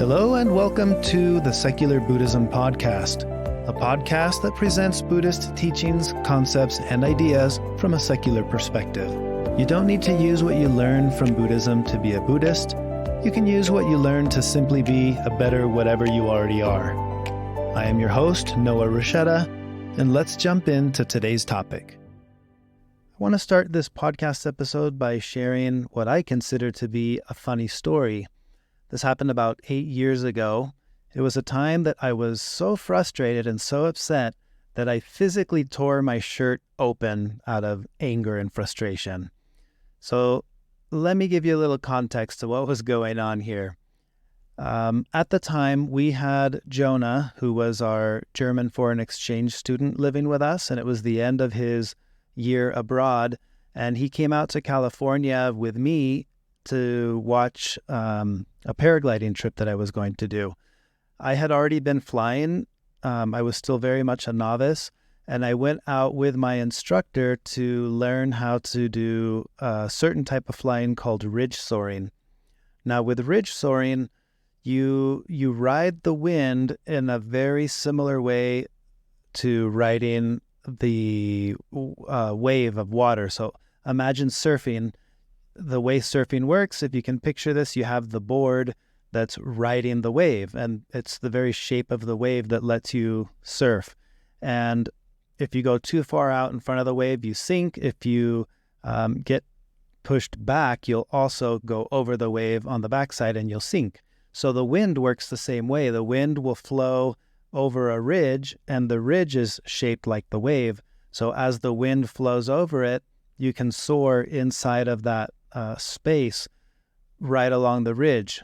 Hello and welcome to the Secular Buddhism Podcast, a podcast that presents Buddhist teachings, concepts, and ideas from a secular perspective. You don't need to use what you learn from Buddhism to be a Buddhist. You can use what you learn to simply be a better whatever you already are. I am your host, Noah Rasheta, and let's jump into today's topic. I want to start this podcast episode by sharing what I consider to be a funny story. This happened about 8 years ago. It was a time that I was so frustrated and so upset that I physically tore my shirt open out of anger and frustration. So let me give you a little context to what was going on here. At the time, we had Jonah, who was our German foreign exchange student living with us, and it was the end of his year abroad, and he came out to California with me to watch a paragliding trip that I was going to do. I had already been flying. I was still very much a novice, and I went out with my instructor to learn how to do a certain type of flying called ridge soaring. Now, with ridge soaring, you ride the wind in a very similar way to riding the wave of water. So imagine surfing. The way surfing works, if you can picture this, you have the board that's riding the wave, and it's the very shape of the wave that lets you surf. And if you go too far out in front of the wave, you sink. If you get pushed back, you'll also go over the wave on the backside and you'll sink. So the wind works the same way. The wind will flow over a ridge, and the ridge is shaped like the wave. So as the wind flows over it, you can soar inside of that space right along the ridge.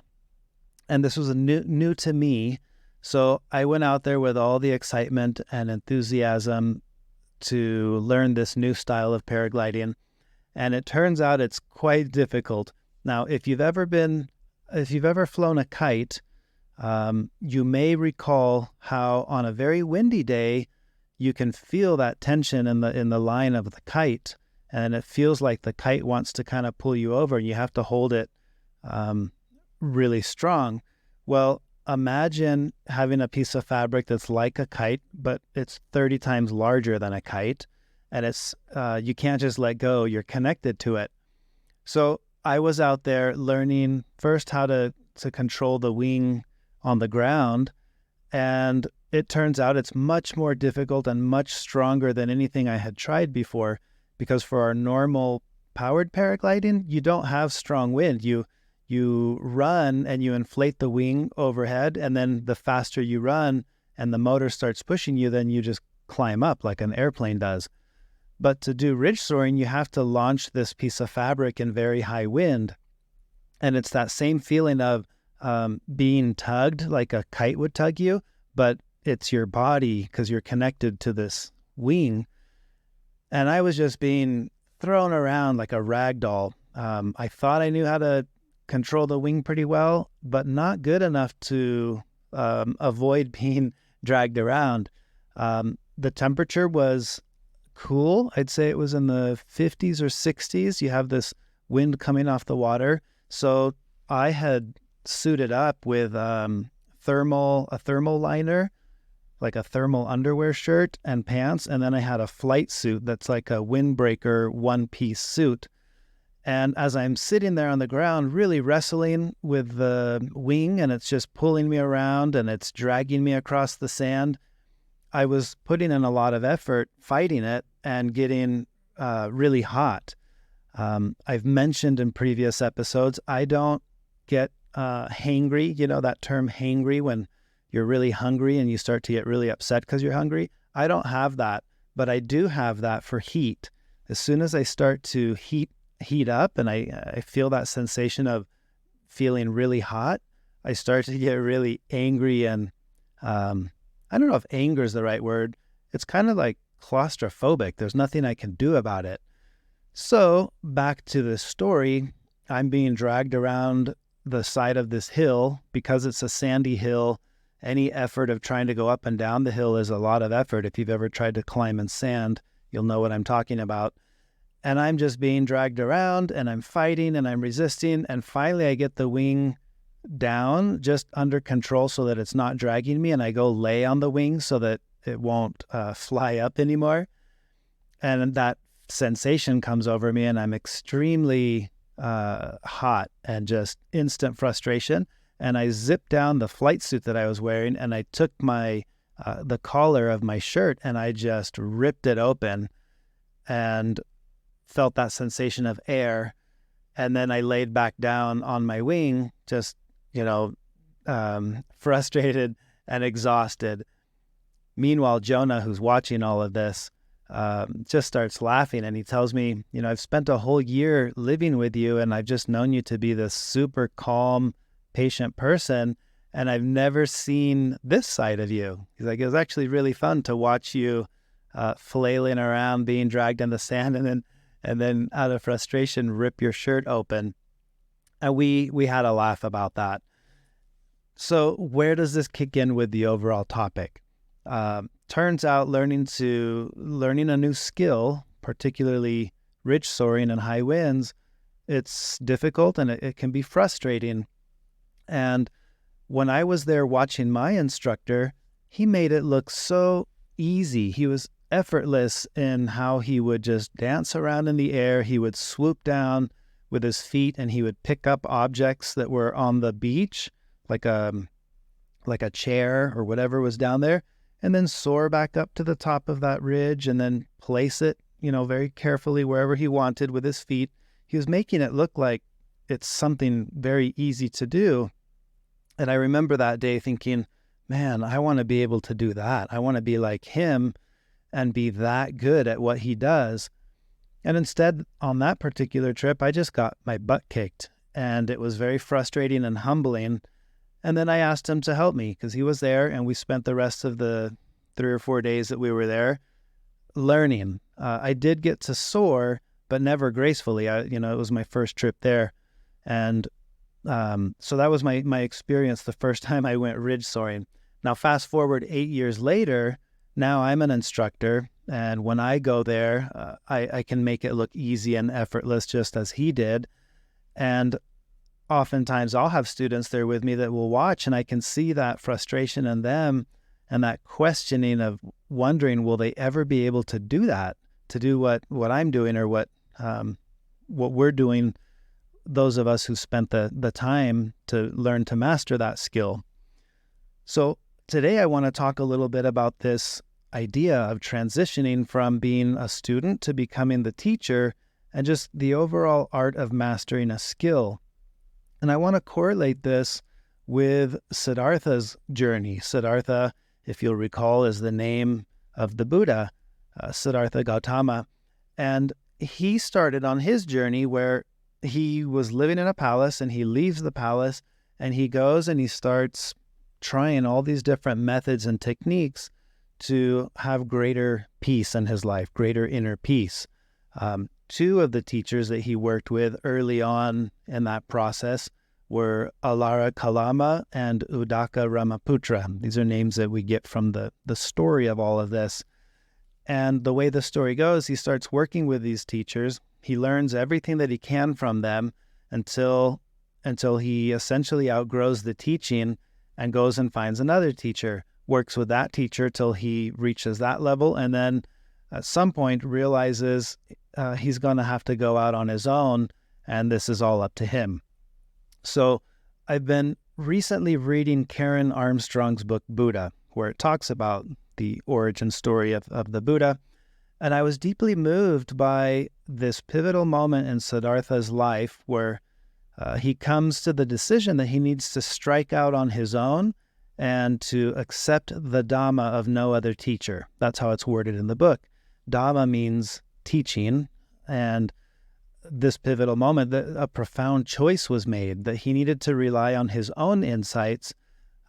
And this was new to me. So I went out there with all the excitement and enthusiasm to learn this new style of paragliding. And it turns out it's quite difficult. Now, if you've ever flown a kite, you may recall how on a very windy day, you can feel that tension in the line of the kite. And it feels like the kite wants to kind of pull you over, and you have to hold it really strong. Well, imagine having a piece of fabric that's like a kite, but it's 30 times larger than a kite, and it's you can't just let go. You're connected to it. So I was out there learning first how to control the wing on the ground, and it turns out it's much more difficult and much stronger than anything I had tried before. Because for our normal powered paragliding, you don't have strong wind. You run and you inflate the wing overhead, and then the faster you run and the motor starts pushing you, then you just climb up like an airplane does. But to do ridge soaring, you have to launch this piece of fabric in very high wind. And it's that same feeling of being tugged like a kite would tug you, but it's your body because you're connected to this wing. And I was just being thrown around like a rag doll. I thought I knew how to control the wing pretty well, but not good enough to avoid being dragged around. The temperature was cool. I'd say it was in the 50s or 60s. You have this wind coming off the water. So I had suited up with a thermal liner, like a thermal underwear shirt and pants, and then I had a flight suit that's like a windbreaker one-piece suit. And as I'm sitting there on the ground really wrestling with the wing, and it's just pulling me around and it's dragging me across the sand, I was putting in a lot of effort fighting it and getting really hot. I've mentioned in previous episodes, I don't get hangry, that term hangry, when you're really hungry and you start to get really upset because you're hungry. I don't have that, but I do have that for heat. As soon as I start to heat up and I feel that sensation of feeling really hot, I start to get really angry, and I don't know if anger is the right word. It's kind of like claustrophobic. There's nothing I can do about it. So back to the story, I'm being dragged around the side of this hill because it's a sandy hill. Any effort of trying to go up and down the hill is a lot of effort. If you've ever tried to climb in sand, you'll know what I'm talking about. And I'm just being dragged around, and I'm fighting and I'm resisting. And finally I get the wing down just under control so that it's not dragging me, and I go lay on the wing so that it won't fly up anymore. And that sensation comes over me, and I'm extremely hot and just instant frustration. And I zipped down the flight suit that I was wearing, and I took my the collar of my shirt and I just ripped it open and felt that sensation of air. And then I laid back down on my wing, just, frustrated and exhausted. Meanwhile, Jonah, who's watching all of this, just starts laughing, and he tells me, I've spent a whole year living with you, and I've just known you to be this super calm, patient person, and I've never seen this side of you. He's like, it was actually really fun to watch you flailing around, being dragged in the sand, and then out of frustration, rip your shirt open. And we had a laugh about that. So where does this kick in with the overall topic? Turns out learning a new skill, particularly ridge soaring and high winds, it's difficult and it can be frustrating. And when I was there watching my instructor, he made it look so easy. He was effortless in how he would just dance around in the air. He would swoop down with his feet and he would pick up objects that were on the beach, like a chair or whatever was down there, and then soar back up to the top of that ridge and then place it, very carefully wherever he wanted with his feet. He was making it look like it's something very easy to do. And I remember that day thinking, man, I want to be able to do that. I want to be like him and be that good at what he does. And instead, on that particular trip, I just got my butt kicked, and it was very frustrating and humbling. And then I asked him to help me because he was there, and we spent the rest of the 3 or 4 days that we were there learning. I did get to soar, but never gracefully. It was my first trip there. And so that was my experience the first time I went ridge soaring. Now, fast forward 8 years later, now I'm an instructor, and when I go there, I can make it look easy and effortless just as he did. And oftentimes I'll have students there with me that will watch, and I can see that frustration in them and that questioning of wondering, will they ever be able to do that, to do what I'm doing or what we're doing, those of us who spent the time to learn to master that skill. So today I want to talk a little bit about this idea of transitioning from being a student to becoming the teacher and just the overall art of mastering a skill. And I want to correlate this with Siddhartha's journey. Siddhartha, if you'll recall, is the name of the Buddha, Siddhartha Gautama. And he started on his journey where he was living in a palace, and he leaves the palace and he goes and he starts trying all these different methods and techniques to have greater peace in his life, greater inner peace. Two of the teachers that he worked with early on in that process were Alara Kalama and Udaka Ramaputra. These are names that we get from the story of all of this. And the way the story goes, he starts working with these teachers. He learns everything that he can from them until he essentially outgrows the teaching and goes and finds another teacher, works with that teacher till he reaches that level, and then at some point realizes he's going to have to go out on his own, and this is all up to him. So I've been recently reading Karen Armstrong's book, Buddha, where it talks about the origin story of the Buddha. And I was deeply moved by this pivotal moment in Siddhartha's life where he comes to the decision that he needs to strike out on his own and to accept the Dhamma of no other teacher. That's how it's worded in the book. Dhamma means teaching, and this pivotal moment, a profound choice was made that he needed to rely on his own insights.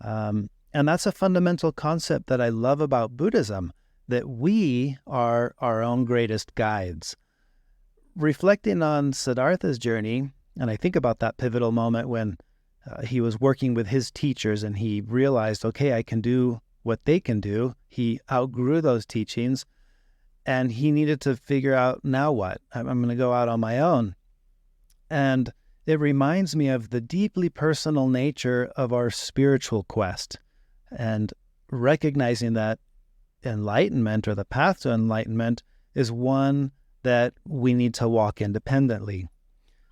And that's a fundamental concept that I love about Buddhism, that we are our own greatest guides. Reflecting on Siddhartha's journey, and I think about that pivotal moment when he was working with his teachers and he realized, okay, I can do what they can do. He outgrew those teachings and he needed to figure out, now what? I'm going to go out on my own. And it reminds me of the deeply personal nature of our spiritual quest, and recognizing that enlightenment, or the path to enlightenment, is one that we need to walk independently.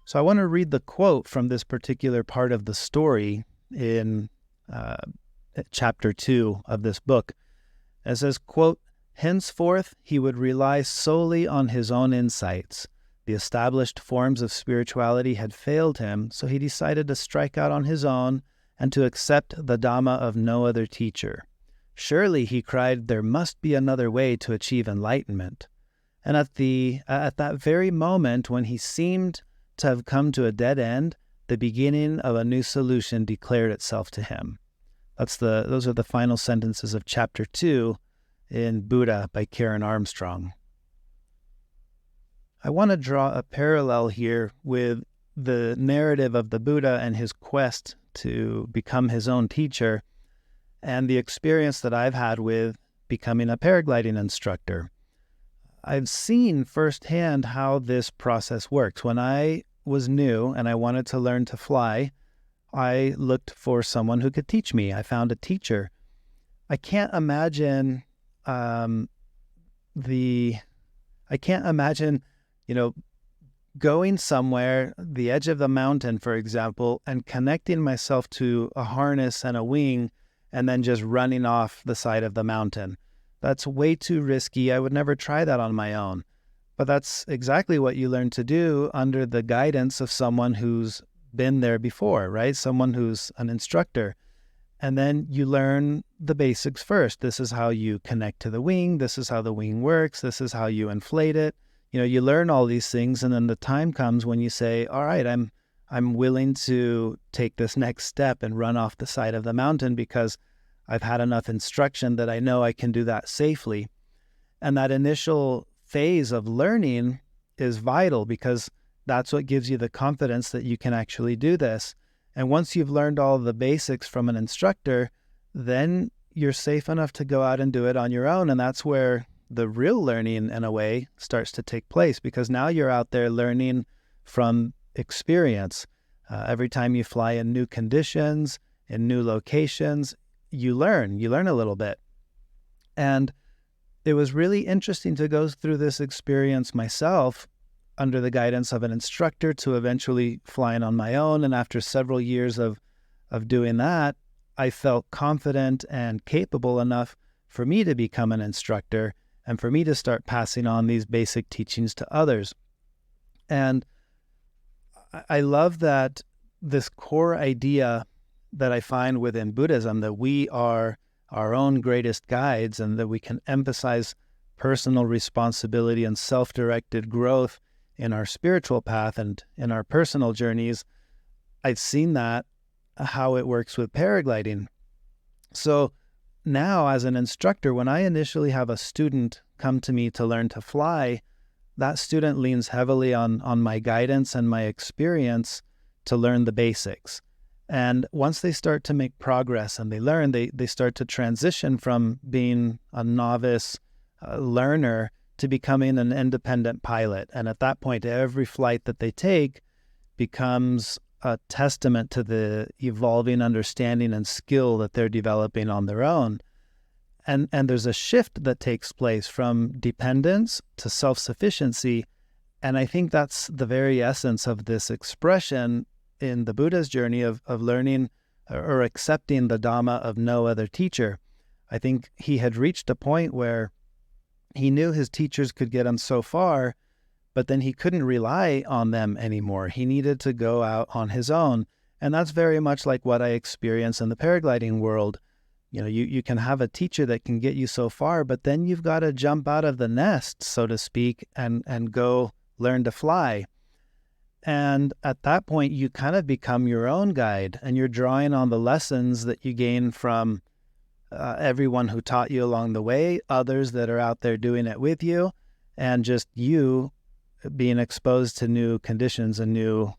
So I want to read the quote from this particular part of the story in chapter 2 of this book. It says, quote, "Henceforth he would rely solely on his own insights. The established forms of spirituality had failed him, so he decided to strike out on his own and to accept the Dhamma of no other teacher. Surely, he cried, there must be another way to achieve enlightenment. And at that very moment when he seemed to have come to a dead end, the beginning of a new solution declared itself to him." Those are the final sentences of chapter 2 in Buddha by Karen Armstrong. I want to draw a parallel here with the narrative of the Buddha and his quest to become his own teacher, and the experience that I've had with becoming a paragliding instructor. I've seen firsthand how this process works. When I was new and I wanted to learn to fly, I looked for someone who could teach me. I found a teacher. I can't imagine going somewhere, the edge of the mountain, for example, and connecting myself to a harness and a wing, and then just running off the side of the mountain. That's way too risky. I would never try that on my own. But that's exactly what you learn to do under the guidance of someone who's been there before, right? Someone who's an instructor. And then you learn the basics first. This is how you connect to the wing. This is how the wing works. This is how you inflate it. You learn all these things, and then the time comes when you say, all right, I'm willing to take this next step and run off the side of the mountain because I've had enough instruction that I know I can do that safely. And that initial phase of learning is vital because that's what gives you the confidence that you can actually do this. And once you've learned all the basics from an instructor, then you're safe enough to go out and do it on your own. And that's where the real learning, in a way, starts to take place, because now you're out there learning from experience. Every time you fly in new conditions, in new locations, you learn a little bit. And it was really interesting to go through this experience myself under the guidance of an instructor to eventually flying on my own. And after several years of doing that, I felt confident and capable enough for me to become an instructor and for me to start passing on these basic teachings to others. And I love that this core idea that I find within Buddhism, that we are our own greatest guides and that we can emphasize personal responsibility and self-directed growth in our spiritual path and in our personal journeys. I've seen that, how it works with paragliding. So now as an instructor, when I initially have a student come to me to learn to fly, that student leans heavily on my guidance and my experience to learn the basics. And once they start to make progress and they learn, they start to transition from being a novice learner to becoming an independent pilot. And at that point, every flight that they take becomes a testament to the evolving understanding and skill that they're developing on their own. And there's a shift that takes place from dependence to self-sufficiency. And I think that's the very essence of this expression in the Buddha's journey of learning or accepting the Dhamma of no other teacher. I think he had reached a point where he knew his teachers could get him so far, but then he couldn't rely on them anymore. He needed to go out on his own. And that's very much like what I experience in the paragliding world. You can have a teacher that can get you so far, but then you've got to jump out of the nest, so to speak, and go learn to fly. And at that point, you kind of become your own guide, and you're drawing on the lessons that you gain from everyone who taught you along the way, others that are out there doing it with you, and just you being exposed to new conditions and new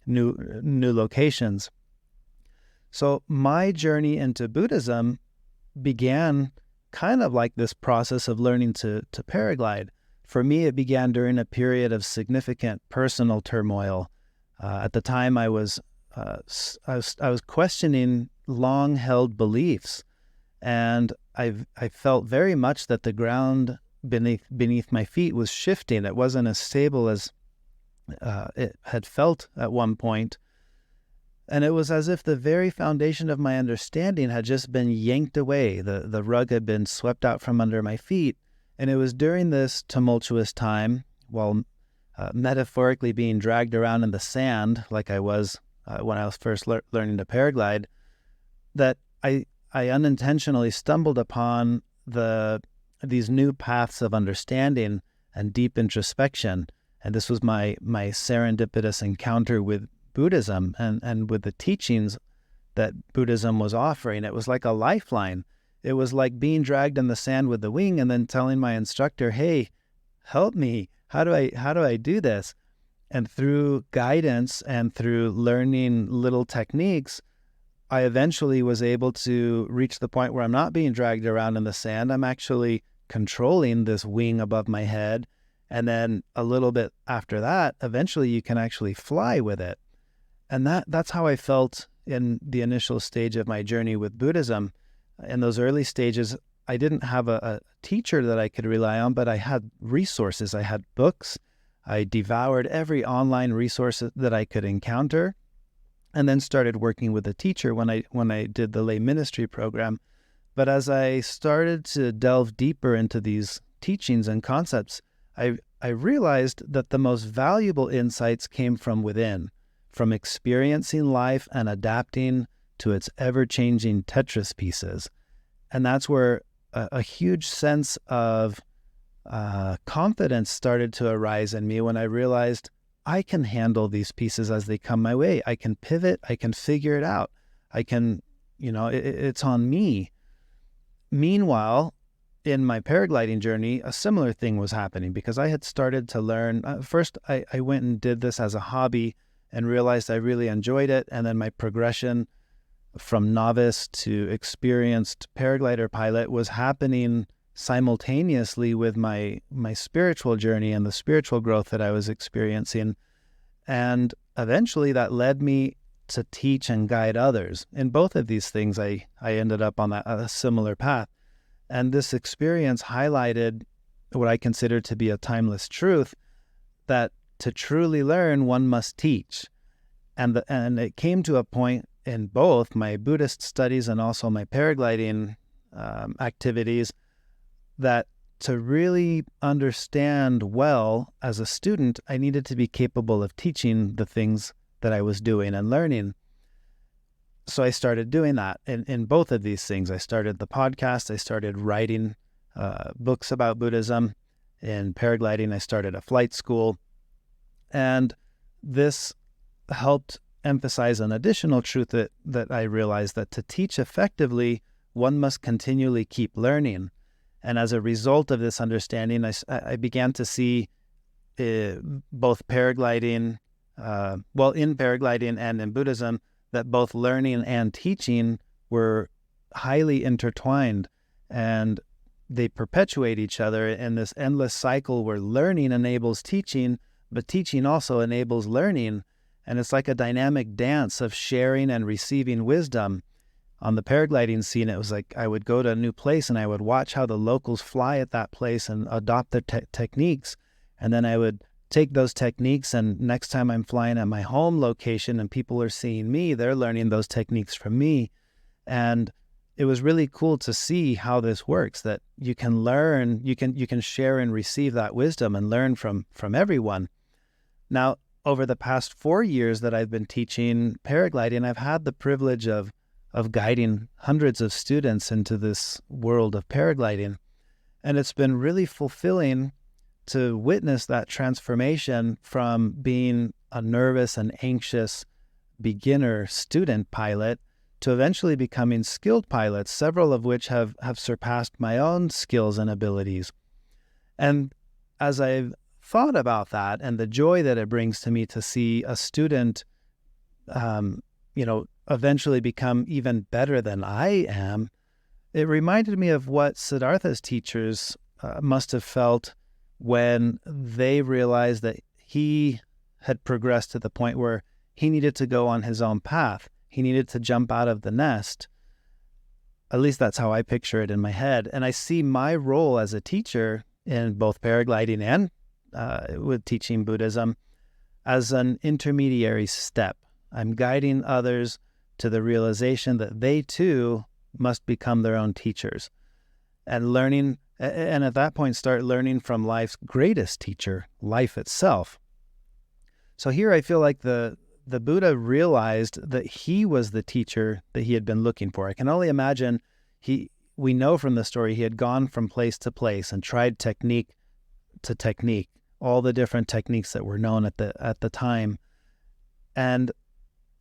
locations. So my journey into Buddhism began kind of like this process of learning to paraglide. For me, it began during a period of significant personal turmoil. At the time, I was questioning long-held beliefs, and I felt very much that the ground beneath my feet was shifting. It wasn't as stable as it had felt at one point. And it was as if the very foundation of my understanding had just been yanked away. The rug had been swept out from under my feet. And it was during this tumultuous time, while metaphorically being dragged around in the sand, like I was when I was first learning to paraglide, that I unintentionally stumbled upon these new paths of understanding and deep introspection. And this was my serendipitous encounter with Buddhism and with the teachings that Buddhism was offering. It was like a lifeline. It was like being dragged in the sand with the wing and then telling my instructor, hey, help me. How do I do this? And through guidance and through learning little techniques, I eventually was able to reach the point where I'm not being dragged around in the sand. I'm actually controlling this wing above my head. And then a little bit after that, eventually you can actually fly with it. And that's how I felt in the initial stage of my journey with Buddhism. In those early stages, I didn't have a teacher that I could rely on, but I had resources. I had books. I devoured every online resource that I could encounter, and then started working with a teacher when I did the lay ministry program. But as I started to delve deeper into these teachings and concepts, I realized that the most valuable insights came from within, from experiencing life and adapting to its ever-changing Tetris pieces. And that's where a huge sense of confidence started to arise in me when I realized I can handle these pieces as they come my way. I can pivot. I can figure it out. I can, it's on me. Meanwhile, in my paragliding journey, a similar thing was happening because I had started to learn. First, I went and did this as a hobby and realized I really enjoyed it. And then my progression from novice to experienced paraglider pilot was happening simultaneously with my spiritual journey and the spiritual growth that I was experiencing. And eventually that led me to teach and guide others. In both of these things, I ended up on a similar path. And this experience highlighted what I consider to be a timeless truth, that to truly learn, one must teach. And it came to a point in both my Buddhist studies and also my paragliding activities that to really understand well as a student, I needed to be capable of teaching the things that I was doing and learning. So I started doing that in both of these things. I started the podcast. I started writing books about Buddhism. In paragliding, I started a flight school. And this helped emphasize an additional truth that I realized, that to teach effectively, one must continually keep learning. And as a result of this understanding, I began to see both paragliding, in paragliding and in Buddhism, that both learning and teaching were highly intertwined, and they perpetuate each other in this endless cycle where learning enables teaching, but teaching also enables learning. And it's like a dynamic dance of sharing and receiving wisdom. On the paragliding scene, it was like I would go to a new place and I would watch how the locals fly at that place and adopt their techniques. And then I would take those techniques, and next time I'm flying at my home location and people are seeing me, they're learning those techniques from me. And it was really cool to see how this works, that you can learn, you can share and receive that wisdom and learn from everyone. Now, over the past 4 years that I've been teaching paragliding, I've had the privilege of guiding hundreds of students into this world of paragliding. And it's been really fulfilling to witness that transformation from being a nervous and anxious beginner student pilot to eventually becoming skilled pilots, several of which have surpassed my own skills and abilities. And as I've thought about that and the joy that it brings to me to see a student, eventually become even better than I am, it reminded me of what Siddhartha's teachers must have felt when they realized that he had progressed to the point where he needed to go on his own path. He needed to jump out of the nest. At least that's how I picture it in my head. And I see my role as a teacher in both paragliding and with teaching Buddhism as an intermediary step. I'm guiding others to the realization that they too must become their own teachers and learning, and at that point start learning from life's greatest teacher, life itself. So here I feel like the Buddha realized that he was the teacher that he had been looking for. I can only imagine we know from the story he had gone from place to place and tried technique to technique, all the different techniques that were known at the time. And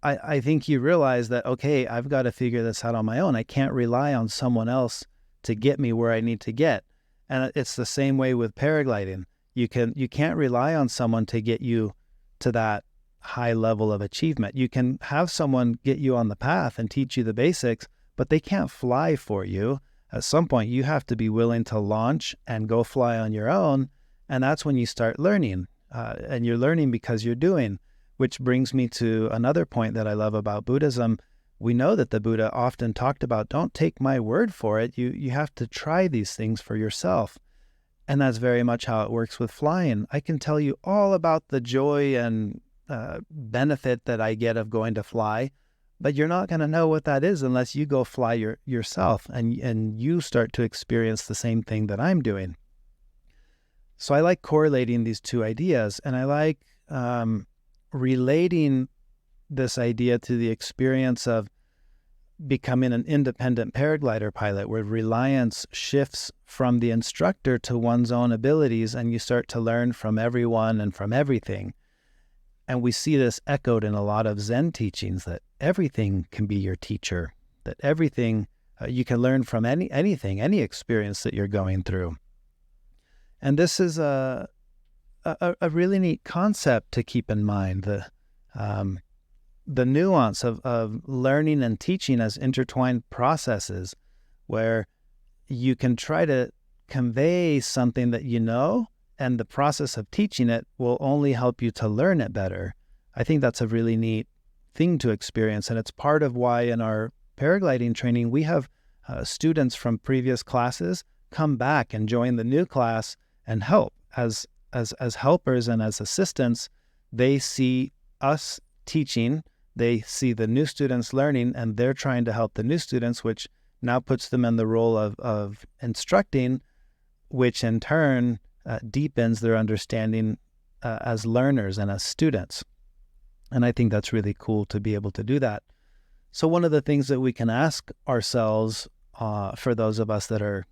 I think he realized that, okay, I've got to figure this out on my own. I can't rely on someone else to get me where I need to get. And it's the same way with paragliding. You can't rely on someone to get you to that high level of achievement. You can have someone get you on the path and teach you the basics, but they can't fly for you. At some point, you have to be willing to launch and go fly on your own. And that's when you start learning. And you're learning because you're doing. Which brings me to another point that I love about Buddhism. We know that the Buddha often talked about, don't take my word for it. You have to try these things for yourself. And that's very much how it works with flying. I can tell you all about the joy and benefit that I get of going to fly, but you're not going to know what that is unless you go fly yourself and you start to experience the same thing that I'm doing. So I like correlating these two ideas, and I like relating this idea to the experience of becoming an independent paraglider pilot, where reliance shifts from the instructor to one's own abilities, and you start to learn from everyone and from everything. And we see this echoed in a lot of Zen teachings, that everything can be your teacher, that everything you can learn from anything, any experience that you're going through. And this is a really neat concept to keep in mind, the nuance of learning and teaching as intertwined processes, where you can try to convey something that you know, and the process of teaching it will only help you to learn it better. I think that's a really neat thing to experience, and it's part of why in our paragliding training we have students from previous classes come back and join the new class and help as helpers and as assistants. They see us teaching, they see the new students learning, and they're trying to help the new students, which now puts them in the role of instructing, which in turn deepens their understanding as learners and as students. And I think that's really cool to be able to do that. So one of the things that we can ask ourselves for those of us that are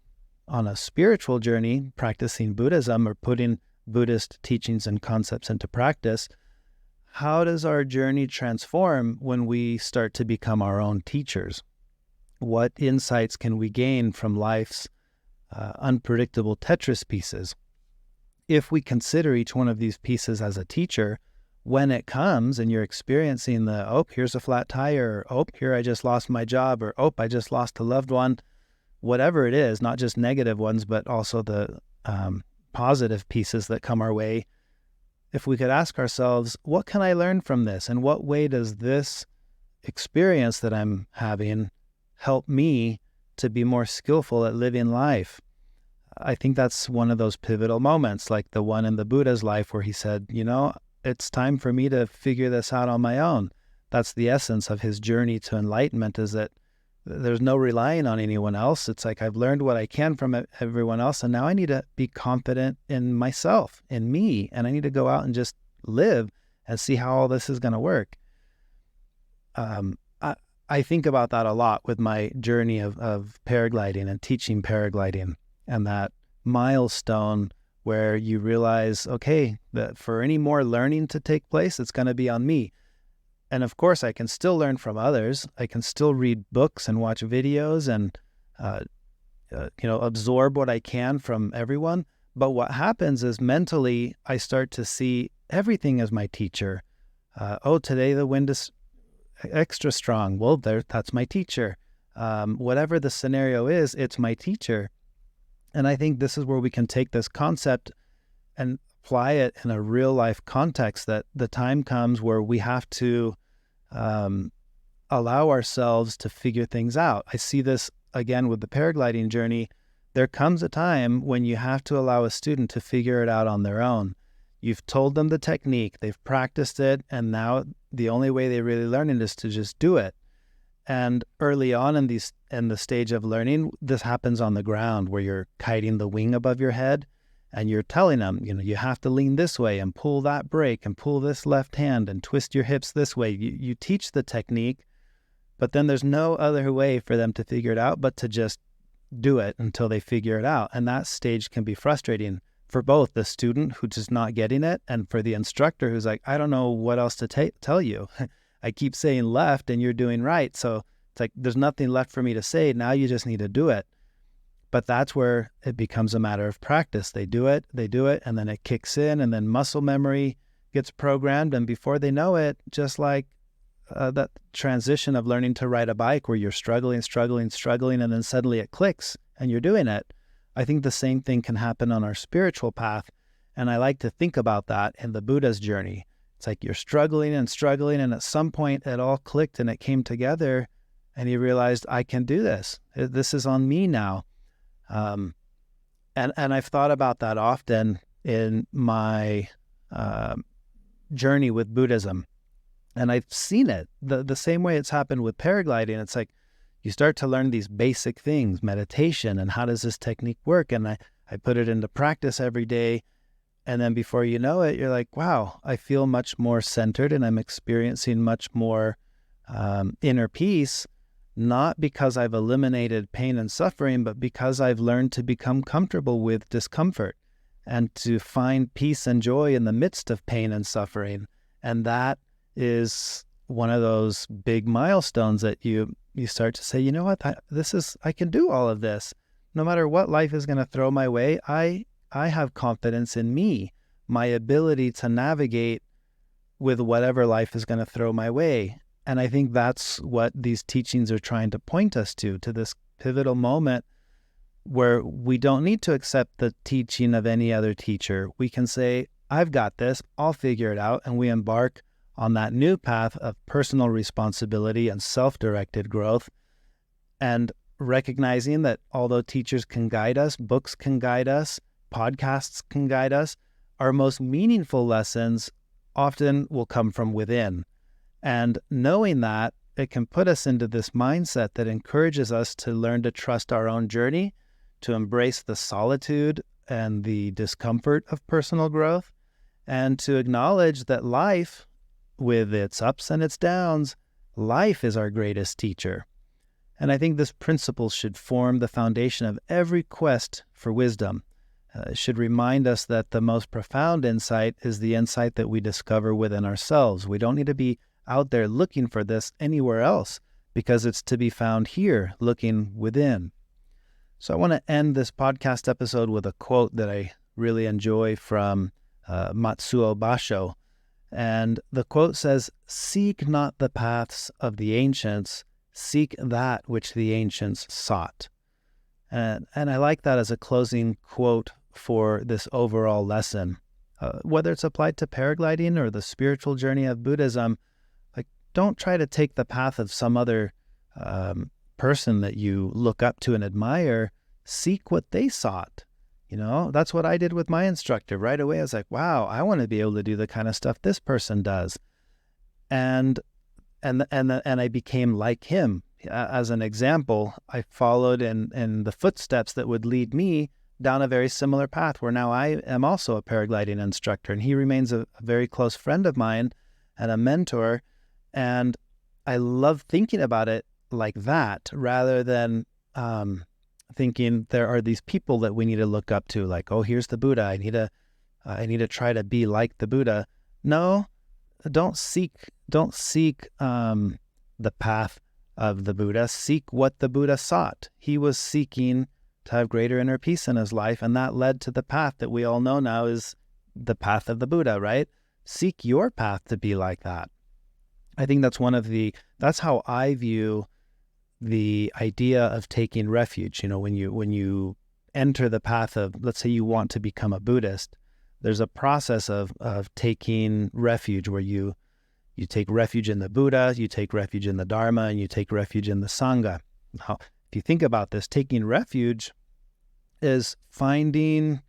on a spiritual journey, practicing Buddhism or putting Buddhist teachings and concepts into practice, how does our journey transform when we start to become our own teachers? What insights can we gain from life's unpredictable Tetris pieces? If we consider each one of these pieces as a teacher, when it comes and you're experiencing here's a flat tire, or here I just lost my job, or I just lost a loved one, whatever it is, not just negative ones, but also the positive pieces that come our way, if we could ask ourselves, what can I learn from this? And what way does this experience that I'm having help me to be more skillful at living life? I think that's one of those pivotal moments, like the one in the Buddha's life where he said, it's time for me to figure this out on my own. That's the essence of his journey to enlightenment, is that there's no relying on anyone else. It's like I've learned what I can from everyone else, and now I need to be confident in myself, in me, and I need to go out and just live and see how all this is going to work. I think about that a lot with my journey of paragliding and teaching paragliding, and that milestone where you realize, okay, that for any more learning to take place, it's going to be on me. And of course, I can still learn from others. I can still read books and watch videos and, absorb what I can from everyone. But what happens is mentally, I start to see everything as my teacher. Today the wind is extra strong. Well, that's my teacher. Whatever the scenario is, it's my teacher. And I think this is where we can take this concept and apply it in a real life context, that the time comes where we have to allow ourselves to figure things out. I see this again with the paragliding journey. There comes a time when you have to allow a student to figure it out on their own. You've told them the technique, they've practiced it, and now the only way they really learn it is to just do it. And early on in the stage of learning, this happens on the ground where you're kiting the wing above your head and you're telling them, you have to lean this way and pull that brake and pull this left hand and twist your hips this way. You teach the technique, but then there's no other way for them to figure it out but to just do it until they figure it out. And that stage can be frustrating for both the student who's just not getting it and for the instructor who's like, I don't know what else to tell you. I keep saying left and you're doing right. So it's like, there's nothing left for me to say. Now you just need to do it. But that's where it becomes a matter of practice. They do it, and then it kicks in, and then muscle memory gets programmed. And before they know it, just like that transition of learning to ride a bike where you're struggling, and then suddenly it clicks and you're doing it. I think the same thing can happen on our spiritual path. And I like to think about that in the Buddha's journey. It's like you're struggling, and at some point it all clicked and it came together and he realized, I can do this. This is on me now. And I've thought about that often in my journey with Buddhism. And I've seen it the same way it's happened with paragliding. It's like you start to learn these basic things, meditation, and how does this technique work? And I put it into practice every day. And then before you know it, you're like, wow, I feel much more centered and I'm experiencing much more inner peace, not because I've eliminated pain and suffering, but because I've learned to become comfortable with discomfort and to find peace and joy in the midst of pain and suffering. And that is one of those big milestones that you start to say, you know what, I can do all of this. No matter what life is going to throw my way, I have confidence in me, my ability to navigate with whatever life is going to throw my way. And I think that's what these teachings are trying to point us to this pivotal moment where we don't need to accept the teaching of any other teacher. We can say, I've got this, I'll figure it out. And we embark on that new path of personal responsibility and self-directed growth, and recognizing that although teachers can guide us, books can guide us, podcasts can guide us, our most meaningful lessons often will come from within. And knowing that, it can put us into this mindset that encourages us to learn to trust our own journey, to embrace the solitude and the discomfort of personal growth, and to acknowledge that life, with its ups and its downs, life is our greatest teacher. And I think this principle should form the foundation of every quest for wisdom. It should remind us that the most profound insight is the insight that we discover within ourselves. We don't need to be out there looking for this anywhere else, because it's to be found here, looking within. So I want to end this podcast episode with a quote that I really enjoy from Matsuo Basho. And the quote says, "Seek not the paths of the ancients, seek that which the ancients sought." And I like that as a closing quote for this overall lesson. Whether it's applied to paragliding or the spiritual journey of Buddhism, like, don't try to take the path of some other person that you look up to and admire. Seek what they sought. That's what I did with my instructor. Right away, I was like, wow, I want to be able to do the kind of stuff this person does. And I became like him. As an example, I followed in the footsteps that would lead me down a very similar path, where now I am also a paragliding instructor, and he remains a very close friend of mine and a mentor. And I love thinking about it like that, rather than thinking there are these people that we need to look up to, like, oh, here's the Buddha, I need to try to be like the Buddha. No, don't seek the path of the Buddha. Seek what the Buddha sought. He was seeking to have greater inner peace in his life, and that led to the path that we all know now is the path of the Buddha, right? Seek your path to be like that. I think that's how I view the idea of taking refuge. When you enter the path of, let's say you want to become a Buddhist, there's a process of taking refuge where you take refuge in the Buddha, you take refuge in the Dharma, and you take refuge in the Sangha. Now, if you think about this, taking refuge is finding,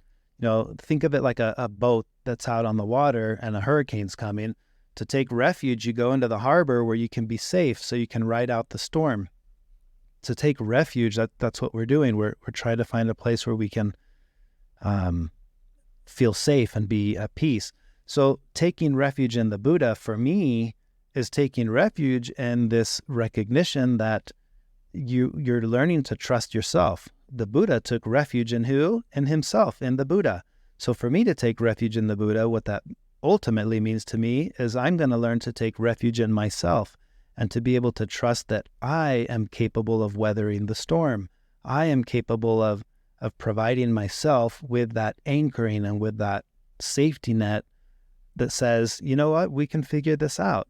think of it like a boat that's out on the water and a hurricane's coming. To take refuge, you go into the harbor where you can be safe so you can ride out the storm. To take refuge, that's what we're doing. We're trying to find a place where we can feel safe and be at peace. So taking refuge in the Buddha, for me, is taking refuge in this recognition that you're learning to trust yourself. The Buddha took refuge in who? In himself, in the Buddha. So for me to take refuge in the Buddha, what that ultimately means to me is I'm going to learn to take refuge in myself and to be able to trust that I am capable of weathering the storm. I am capable of providing myself with that anchoring and with that safety net that says, you know what, we can figure this out.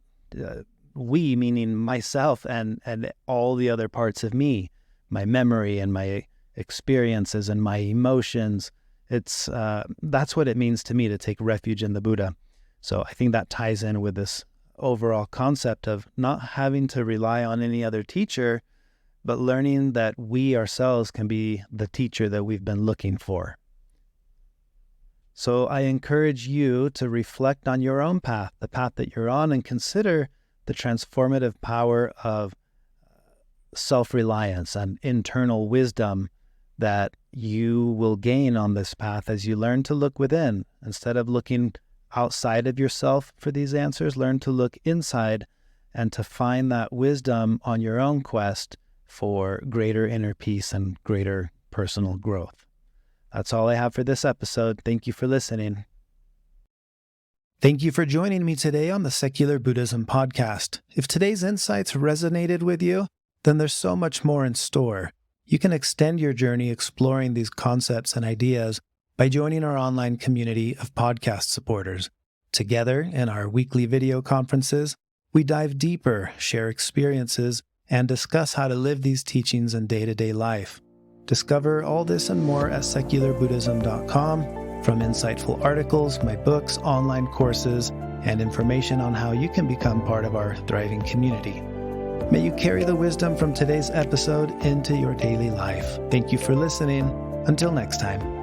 We, meaning myself and all the other parts of me, my memory and my experiences and my emotions. That's what it means to me to take refuge in the Buddha. So I think that ties in with this overall concept of not having to rely on any other teacher, but learning that we ourselves can be the teacher that we've been looking for. So I encourage you to reflect on your own path, the path that you're on, and consider the transformative power of self-reliance and internal wisdom that you will gain on this path as you learn to look within. Instead of looking outside of yourself for these answers, learn to look inside and to find that wisdom on your own quest for greater inner peace and greater personal growth. That's all I have for this episode. Thank you for listening. Thank you for joining me today on the Secular Buddhism Podcast. If today's insights resonated with you, then there's so much more in store. You can extend your journey exploring these concepts and ideas by joining our online community of podcast supporters. Together, in our weekly video conferences, we dive deeper, share experiences, and discuss how to live these teachings in day-to-day life. Discover all this and more at secularbuddhism.com, from insightful articles, my books, online courses, and information on how you can become part of our thriving community. May you carry the wisdom from today's episode into your daily life. Thank you for listening. Until next time.